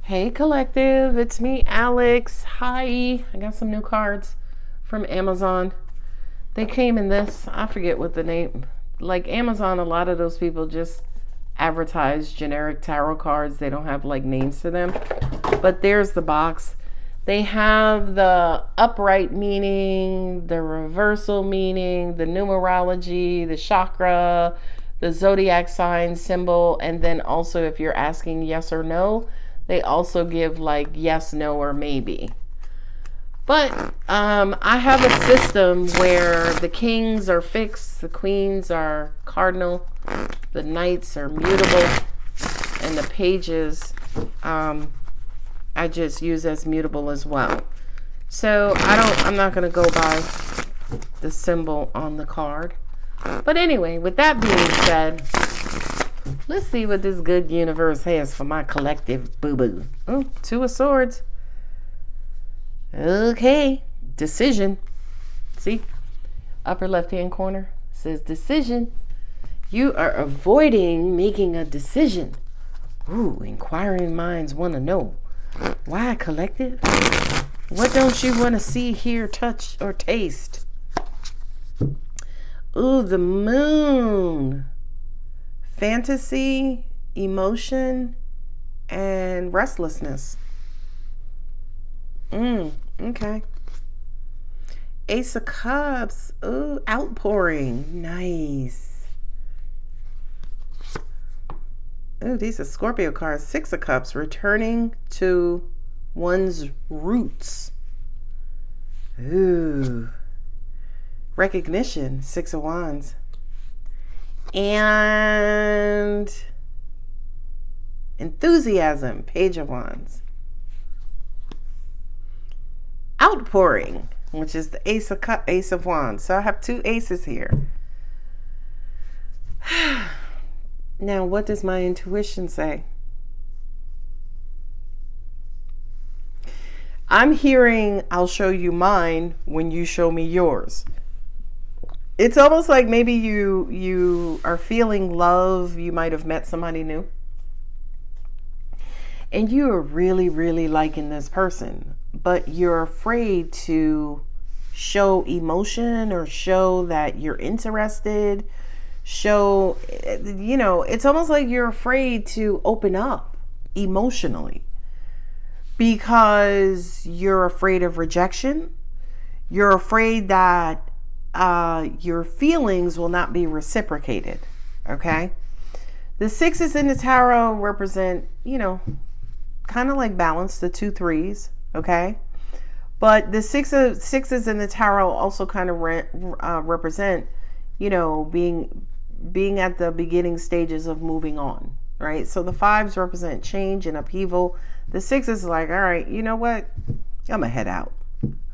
Hey collective, it's me, Alex. Hi. I got some new cards from Amazon. They came in this, I forget what the name. Like Amazon, a lot of those people just advertise generic tarot cards. They don't have like names to them. But there's the box. They have the upright meaning, the reversal meaning, the numerology, the chakra, the zodiac sign symbol, and then also if you're asking yes or no, they also give like yes, no, or maybe. But I have a system where the kings are fixed, the queens are cardinal, the knights are mutable, and the pages I just use as mutable as well. So I'm not going to go by the symbol on the card. But anyway, with that being said, let's see what this good universe has for my collective boo-boo. Oh, Two of Swords. Okay. Decision. See? Upper left-hand corner says decision. You are avoiding making a decision. Ooh, inquiring minds want to know. Why, collective? What don't you want to see, hear, touch, or taste? Ooh, the moon. Fantasy, emotion, and restlessness. Okay. Ace of Cups. Ooh, outpouring. Nice. Ooh, these are Scorpio cards. Six of Cups. Returning to one's roots. Ooh. Recognition. Six of Wands. And enthusiasm. Page of Wands. Outpouring, which is the Ace of Wands. So I have two aces here. Now, what does my intuition say? I'm hearing, I'll show you mine when you show me yours. It's almost like maybe you are feeling love. You might have met somebody new. And you are really, really liking this person. But you're afraid to show emotion or show that you're interested. Show, it's almost like you're afraid to open up emotionally. Because you're afraid of rejection. You're afraid that your feelings will not be reciprocated. Okay? The sixes in the tarot represent, kind of like balance, the 2 3s. Okay? But the sixes in the tarot also kind of represent, being at the beginning stages of moving on. Right? So the 5s represent change and upheaval. The 6 is like, all right, you know what? I'm going to head out.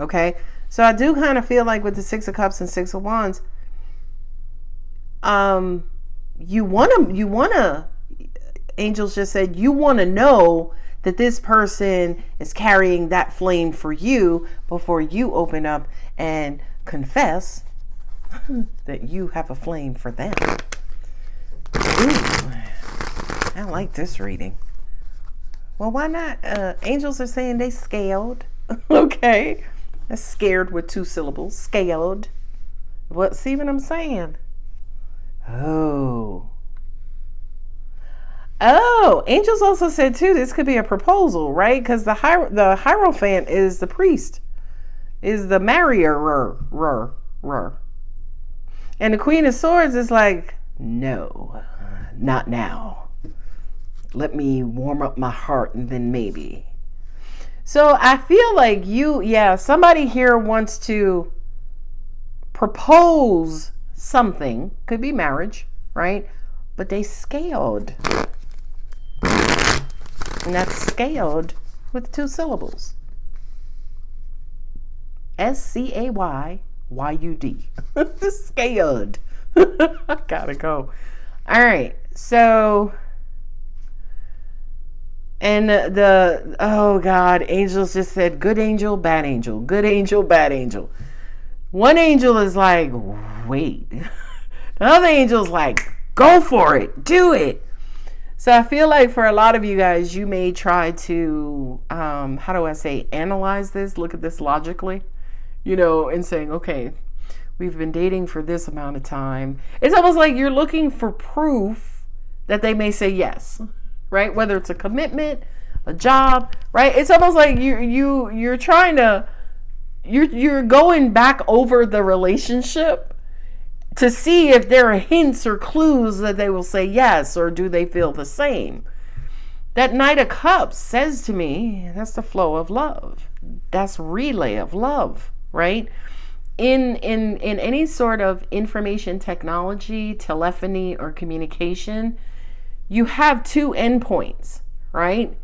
Okay? So I do kind of feel like with the 6 of Cups and 6 of Wands, you want to, angels just said, you want to know that this person is carrying that flame for you before you open up and confess that you have a flame for them. Ooh, I like this reading. Well, why not? Angels are saying they scared. Okay. That's scared with 2 syllables. Scared. What? See what I'm saying? Oh, angels also said too, this could be a proposal, right? Because the Hierophant is the priest, is the marrier. And the Queen of Swords is like, no, not now. Let me warm up my heart and then maybe. So I feel like somebody here wants to propose something. Could be marriage, right? But they scaled. And that's scaled with 2 syllables. SCAYYUD. Scaled. I gotta go. All right. So, and oh God, angels just said, good angel, bad angel. Good angel, bad angel. One angel is like, wait. The other angel's like, go for it. Do it. So I feel like for a lot of you guys, you may try to, how do I say, analyze this, look at this logically, and saying, okay, we've been dating for this amount of time. It's almost like you're looking for proof that they may say yes, right? Whether it's a commitment, a job, right? It's almost like you're trying to, you're going back over the relationship to see if there are hints or clues that they will say yes, or do they feel the same. That Knight of Cups says to me, that's the flow of love. That's relay of love, right? In any sort of information technology, telephony, or communication, you have two endpoints, right?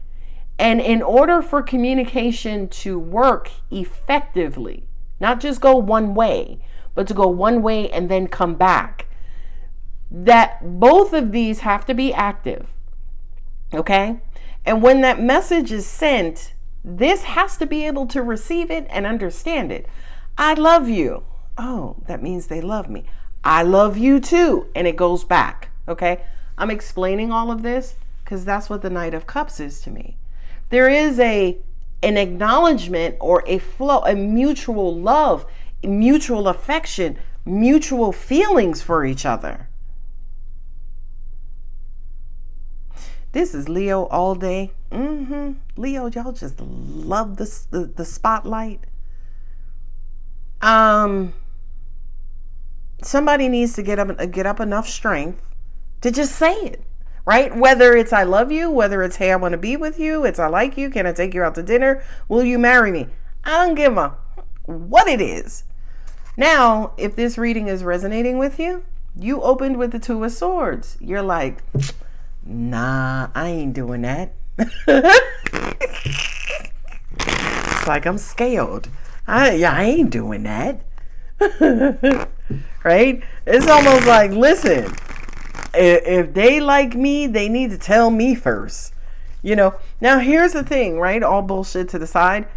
And in order for communication to work effectively, not just go one way, but to go one way and then come back, that both of these have to be active, okay? And when that message is sent, this has to be able to receive it and understand it. I love you. Oh, that means they love me. I love you too. And it goes back, okay? I'm explaining all of this because that's what the Knight of Cups is to me. There is an acknowledgement or a flow, a mutual love, mutual affection, mutual feelings for each other. This is Leo all day. Leo, y'all just love the spotlight. Somebody needs to get up enough strength to just say it, right? Whether it's I love you, whether it's hey, I want to be with you, it's I like you, can I take you out to dinner, will you marry me? I don't give a what it is. Now, if this reading is resonating with you, you opened with the Two of Swords. You're like, nah, I ain't doing that. It's like I'm scared. I ain't doing that. Right? It's almost like, listen, if they like me, they need to tell me first. Now here's the thing, right? All bullshit to the side.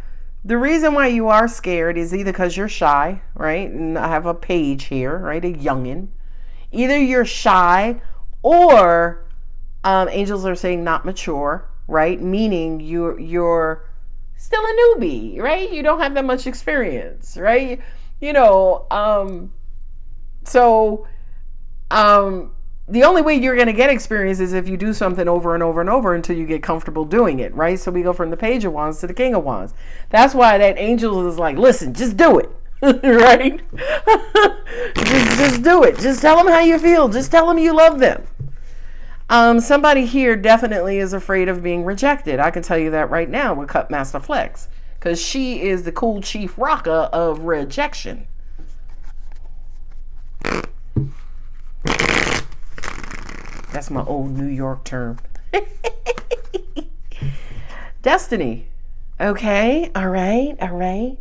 The reason why you are scared is either because you're shy, right? And I have a page here, right? A youngin. Either you're shy or angels are saying not mature, right? Meaning you're still a newbie, right? You don't have that much experience, right? The only way you're going to get experience is if you do something over and over and over until you get comfortable doing it, right? So we go from the Page of Wands to the King of Wands. That's why that angel is like, listen, just do it, right? just do it. Just tell them how you feel. Just tell them you love them. Somebody here definitely is afraid of being rejected. I can tell you that right now with Cup Master Flex, because she is the cool chief rocker of rejection. That's my old New York term. Destiny. Okay. All right.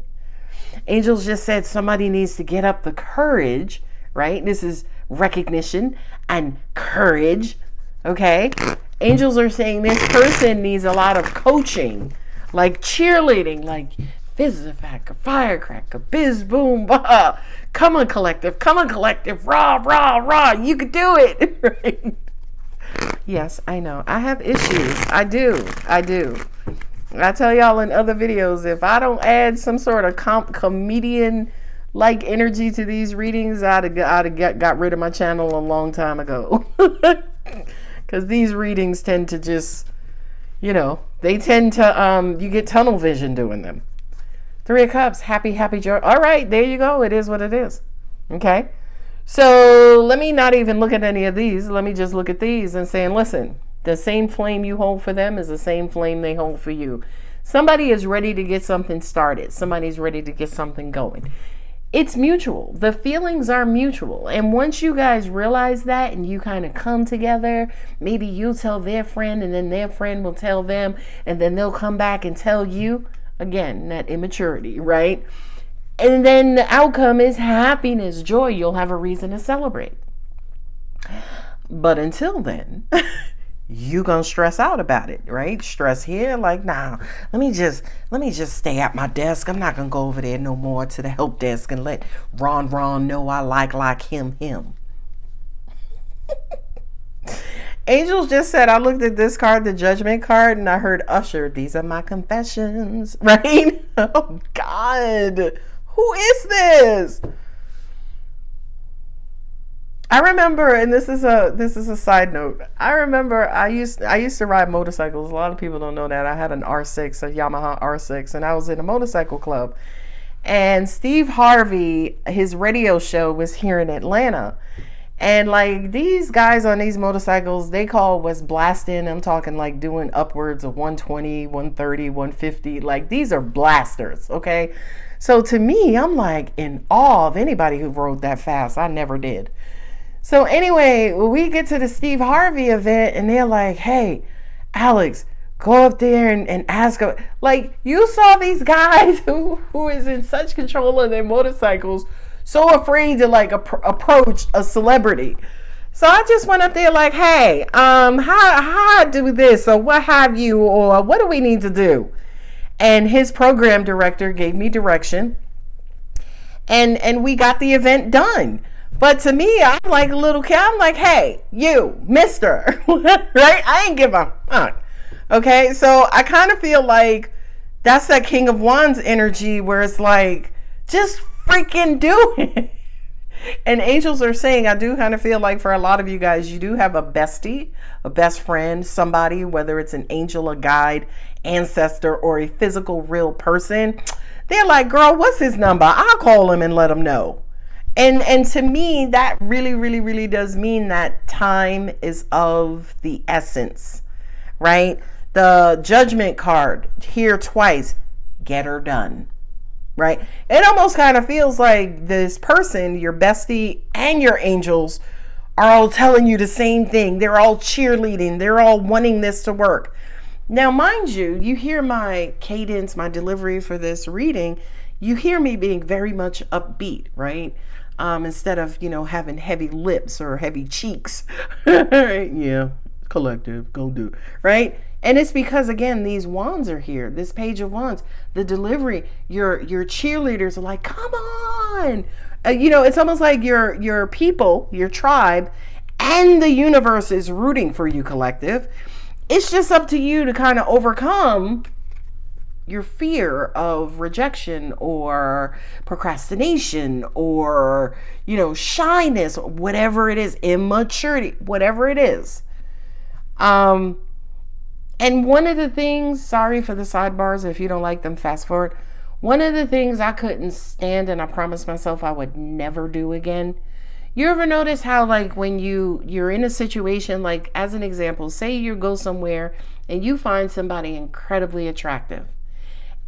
Angels just said somebody needs to get up the courage, right? This is recognition and courage. Okay. Angels are saying this person needs a lot of coaching, like cheerleading, like Fizzifacker, Firecracker, Biz Boom, bah. Come on, collective, rah, rah, rah. You can do it. Right? Yes, I know. I have issues. I do. I tell y'all in other videos, if I don't add some sort of comedian-like energy to these readings, I'd have got rid of my channel a long time ago. Because these readings tend to just, they tend to, you get tunnel vision doing them. Three of Cups, happy joy. All right, there you go. It is what it is. Okay. So let me not even look at any of these. Let me just look at these and saying, listen, the same flame you hold for them is the same flame they hold for you. Somebody is ready to get something started. Somebody's ready to get something going. It's mutual. The feelings are mutual. And once you guys realize that and you kind of come together, maybe you'll tell their friend and then their friend will tell them and then they'll come back and tell you. Again, that immaturity, right? And then the outcome is happiness, joy. You'll have a reason to celebrate. But until then, you gonna stress out about it, right? Stress here, like, nah, let me just stay at my desk. I'm not gonna go over there no more to the help desk and let Ron know I like him. Angels just said, I looked at this card, the judgment card, and I heard Usher, these are my confessions, right? Oh, God. Who is this? I remember, and this is a side note. I remember I used to ride motorcycles. A lot of people don't know that. I had an R6, a Yamaha R6, and I was in a motorcycle club. And Steve Harvey, his radio show was here in Atlanta. And like these guys on these motorcycles, they was blasting. I'm talking like doing upwards of 120, 130, 150. Like these are blasters, okay? So to me, I'm like in awe of anybody who rode that fast. I never did. So anyway, we get to the Steve Harvey event and they're like, hey, Alex, go up there and ask them. Like, you saw these guys who is in such control of their motorcycles, so afraid to like approach a celebrity. So I just went up there like, hey, how I do this or what have you, or what do we need to do? And his program director gave me direction and we got the event done. But to me, I'm like a little kid. I'm like, hey, you, mister, right? I ain't give a fuck. Okay, so I kind of feel like that's that King of Wands energy where it's like, just freaking do it. And angels are saying, I do kind of feel like for a lot of you guys, you do have a bestie, a best friend, somebody, whether it's an angel, a guide, ancestor, or a physical real person. They're like, girl, what's his number? I'll call him and let him know. And to me, that really, really, really does mean that time is of the essence, right? The judgment card here twice, get her done, right? It almost kind of feels like this person, your bestie and your angels, are all telling you the same thing. They're all cheerleading. They're all wanting this to work. Now, mind you, you hear my cadence, my delivery for this reading, you hear me being very much upbeat, right? Instead of, having heavy lips or heavy cheeks. Yeah, collective, go do, right? And it's because, again, these wands are here. This page of wands, the delivery, your cheerleaders are like, come on. It's almost like your people, your tribe, and the universe is rooting for you, collective. It's just up to you to kind of overcome your fear of rejection or procrastination or, shyness, whatever it is, immaturity, whatever it is. And one of the things, sorry for the sidebars, if you don't like them, fast forward. One of the things I couldn't stand and I promised myself I would never do again. You ever notice how, like, when you're in a situation, like, as an example, say you go somewhere and you find somebody incredibly attractive,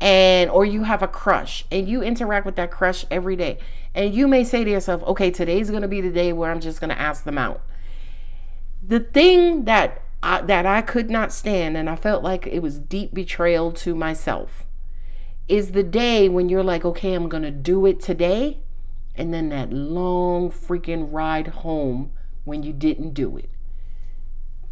or you have a crush and you interact with that crush every day, and you may say to yourself, okay, today's going to be the day where I'm just going to ask them out. The thing that I could not stand, and I felt like it was deep betrayal to myself, is the day when you're like, okay, I'm going to do it today, and then that long freaking ride home when you didn't do it.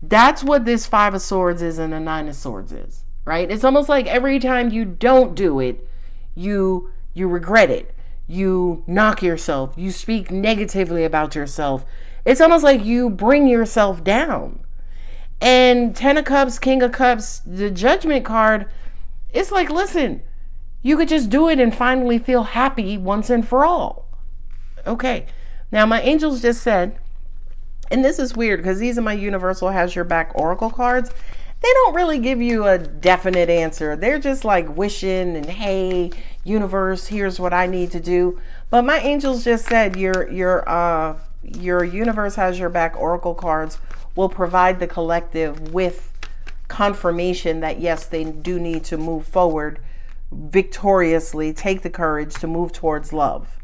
That's what this Five of Swords is and the Nine of Swords is. Right? It's almost like every time you don't do it, you regret it. You knock yourself. You speak negatively about yourself. It's almost like you bring yourself down. And Ten of Cups, King of Cups, the Judgment card, it's like, listen, you could just do it and finally feel happy once and for all. Okay. Now, my angels just said, and this is weird because these are my Universal Has Your Back Oracle cards. They don't really give you a definite answer. They're just like wishing and, hey, universe, here's what I need to do. But my angels just said your Universe Has Your Back Oracle cards will provide the collective with confirmation that, yes, they do need to move forward victoriously, take the courage to move towards love.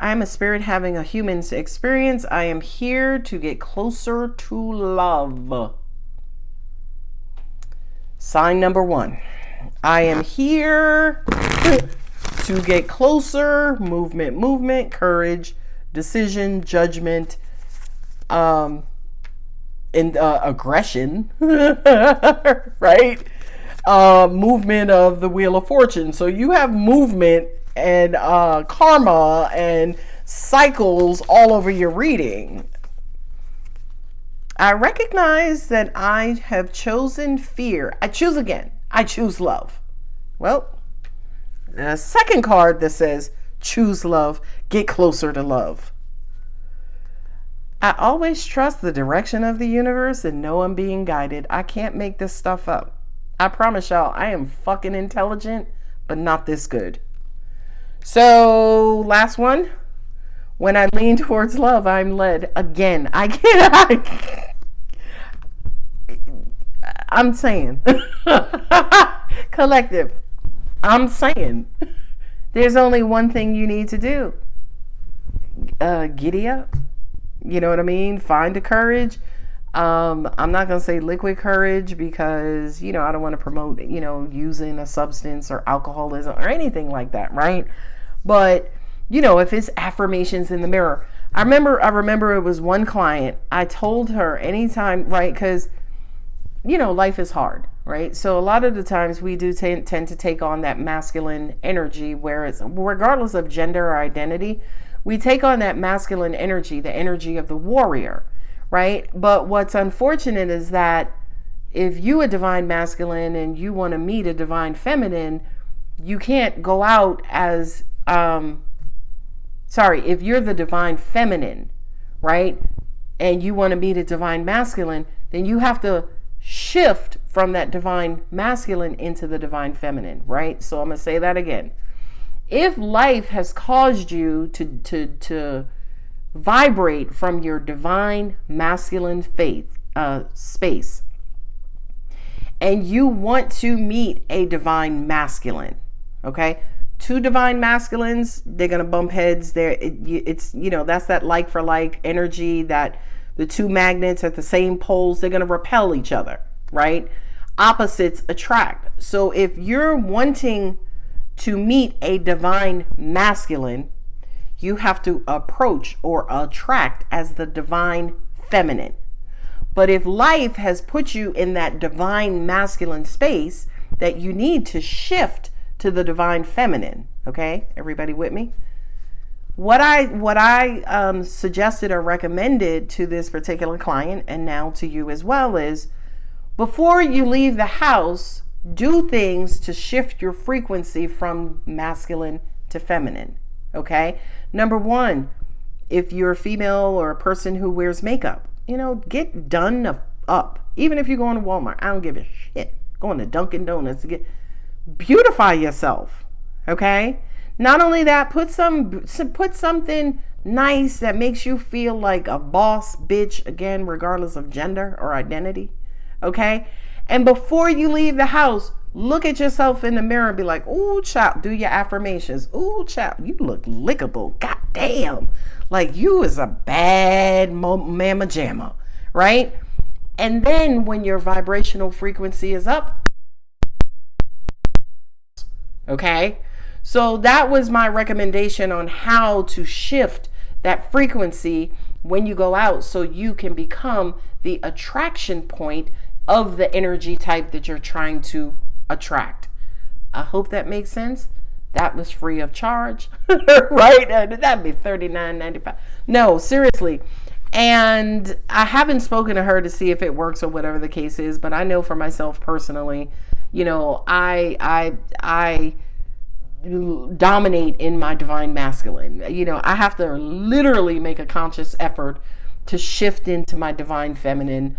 I am a spirit having a human's experience. I am here to get closer to love. Sign number 1. I am here to get closer. Movement, courage, decision, judgment, and aggression, right? Movement of the Wheel of Fortune. So you have movement and karma and cycles all over your reading. I recognize that I have chosen fear. I choose again. I choose love. Well, the second card that says choose love, get closer to love. I always trust the direction of the universe and know I'm being guided. I can't make this stuff up. I promise y'all, I am fucking intelligent, but not this good. So, last one. When I lean towards love, I'm led. Again, I can't. I'm saying. Collective. I'm saying. There's only one thing you need to do. Giddy up. You know what I mean? Find the courage. I'm not going to say liquid courage because, I don't want to promote, using a substance or alcoholism or anything like that, right? But, if it's affirmations in the mirror. I remember it was one client. I told her anytime, right? Because, life is hard, right? So a lot of the times we do tend to take on that masculine energy where it's, regardless of gender or identity, we take on that masculine energy, the energy of the warrior, right? But what's unfortunate is that if you a divine masculine and you want to meet a divine feminine, you can't go out as, if you're the divine feminine, right? And you want to meet a divine masculine, then you have to shift from that divine masculine into the divine feminine, right? So I'm going to say that again. If life has caused you to vibrate from your divine masculine space, and you want to meet a divine masculine, okay? Two divine masculines, they're going to bump heads. It's that's that like for like energy, that the two magnets at the same poles, they're going to repel each other, right? Opposites attract. So if you're wanting to meet a divine masculine, you have to approach or attract as the divine feminine. But if life has put you in that divine masculine space, that you need to shift to the divine feminine. Okay, everybody with me? What I suggested or recommended to this particular client, and now to you as well, is before you leave the house, do things to shift your frequency from masculine to feminine. Okay, number one, if you're a female or a person who wears makeup, get done up. Even if you're going to Walmart, I don't give a shit. Going to Dunkin' Donuts to beautify yourself. Okay, not only that, put something nice that makes you feel like a boss bitch, again, regardless of gender or identity. Okay, and before you leave the house, look at yourself in the mirror and be like, ooh, child, do your affirmations. Ooh, child, you look lickable. God damn. Like you is a bad mama jamma, right? And then when your vibrational frequency is up, okay? So that was my recommendation on how to shift that frequency when you go out so you can become the attraction point of the energy type that you're trying to attract. I hope that makes sense. That was free of charge, right? That'd be $39.95. No, seriously. And I haven't spoken to her to see if it works or whatever the case is, but I know for myself personally, I dominate in my divine masculine. I have to literally make a conscious effort to shift into my divine feminine,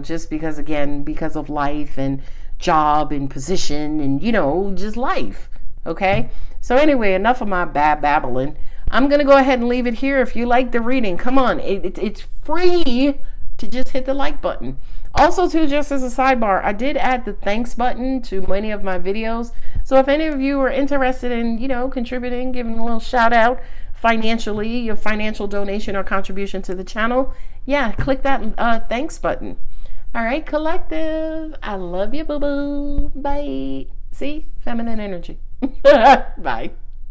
just because of life and job and position and, just life. Okay. So anyway, enough of my bad babbling. I'm going to go ahead and leave it here. If you like the reading, come on. It's free to just hit the like button. Also, too, just as a sidebar, I did add the thanks button to many of my videos. So if any of you are interested in, contributing, giving a little shout out financially, your financial donation or contribution to the channel, yeah, click that thanks button. All right, collective. I love you, boo-boo. Bye. See? Feminine energy. Bye.